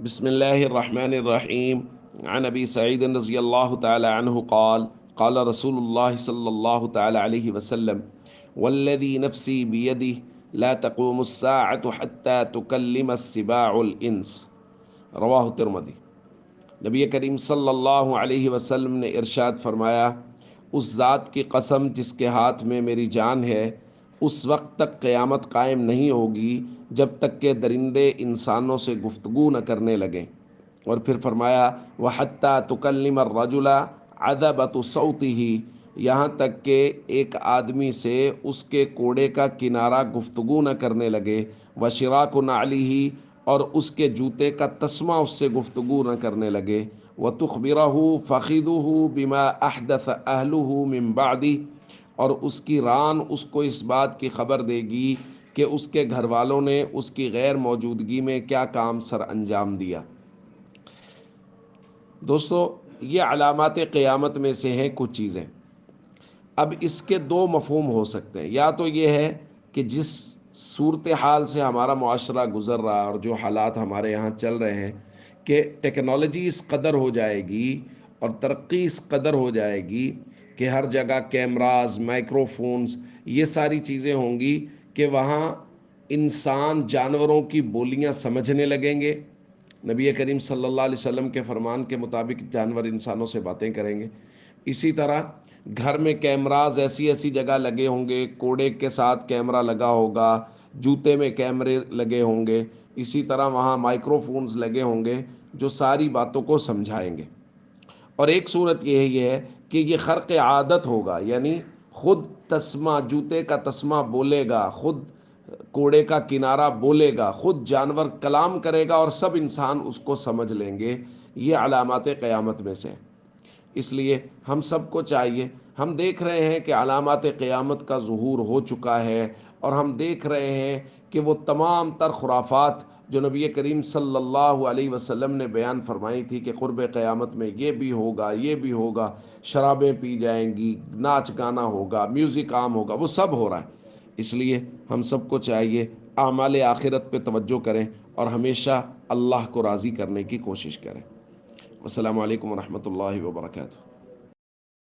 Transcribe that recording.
بسم اللہ الرحمن الرحیم عن ابی سعید رضی اللہ تعالی عنہ قال قال رسول اللہ صلی اللہ تعالی علیہ وسلم والذی نفسی بیدہ لا تقوم الساعة حتى تکلم السباع الانس، رواہ ترمذی۔ نبی کریم صلی اللہ علیہ وسلم نے ارشاد فرمایا، اس ذات کی قسم جس کے ہاتھ میں میری جان ہے، اس وقت تک قیامت قائم نہیں ہوگی جب تک کہ درندے انسانوں سے گفتگو نہ کرنے لگیں۔ اور پھر فرمایا وَحَتَّى تُكَلِّمَ الرَّجُلَ عَذَبَةُ صَوْتِهِ، یہاں تک کہ ایک آدمی سے اس کے کوڑے کا کنارہ گفتگو نہ کرنے لگے، وَشِرَاكُ نَعْلِهِ، اور اس کے جوتے کا تسمہ اس سے گفتگو نہ کرنے لگے، وَتُخْبِرَهُ فَخِذُهُ بِمَا أَحْدَثَ أَهْلُهُ مِن بَعْدِهِ، اور اس کی ران اس کو اس بات کی خبر دے گی کہ اس کے گھر والوں نے اس کی غیر موجودگی میں کیا کام سر انجام دیا۔ دوستو، یہ علامات قیامت میں سے ہیں کچھ چیزیں۔ اب اس کے دو مفہوم ہو سکتے ہیں، یا تو یہ ہے کہ جس صورتحال سے ہمارا معاشرہ گزر رہا ہے اور جو حالات ہمارے یہاں چل رہے ہیں کہ ٹیکنالوجی اس قدر ہو جائے گی اور ترقی اس قدر ہو جائے گی کہ ہر جگہ کیمراز، مائکرو فونز، یہ ساری چیزیں ہوں گی کہ وہاں انسان جانوروں کی بولیاں سمجھنے لگیں گے۔ نبی کریم صلی اللہ علیہ وسلم کے فرمان کے مطابق جانور انسانوں سے باتیں کریں گے۔ اسی طرح گھر میں کیمراز ایسی ایسی جگہ لگے ہوں گے، کوڑے کے ساتھ کیمرہ لگا ہوگا، جوتے میں کیمرے لگے ہوں گے، اسی طرح وہاں مائکرو فونز لگے ہوں گے جو ساری باتوں کو سمجھائیں گے۔ اور ایک صورت یہ ہے کہ یہ خرق عادت ہوگا، یعنی خود تسمہ، جوتے کا تسمہ بولے گا، خود کوڑے کا کنارہ بولے گا، خود جانور کلام کرے گا اور سب انسان اس کو سمجھ لیں گے۔ یہ علامات قیامت میں سے۔ اس لیے ہم سب کو چاہیے، ہم دیکھ رہے ہیں کہ علامات قیامت کا ظہور ہو چکا ہے، اور ہم دیکھ رہے ہیں کہ وہ تمام تر خرافات جو نبی کریم صلی اللہ علیہ وسلم نے بیان فرمائی تھی کہ قرب قیامت میں یہ بھی ہوگا، یہ بھی ہوگا، شرابیں پی جائیں گی، ناچ گانا ہوگا، میوزک عام ہوگا، وہ سب ہو رہا ہے۔ اس لیے ہم سب کو چاہیے اعمال آخرت پہ توجہ کریں اور ہمیشہ اللہ کو راضی کرنے کی کوشش کریں۔ السلام علیکم ورحمۃ اللہ وبرکاتہ۔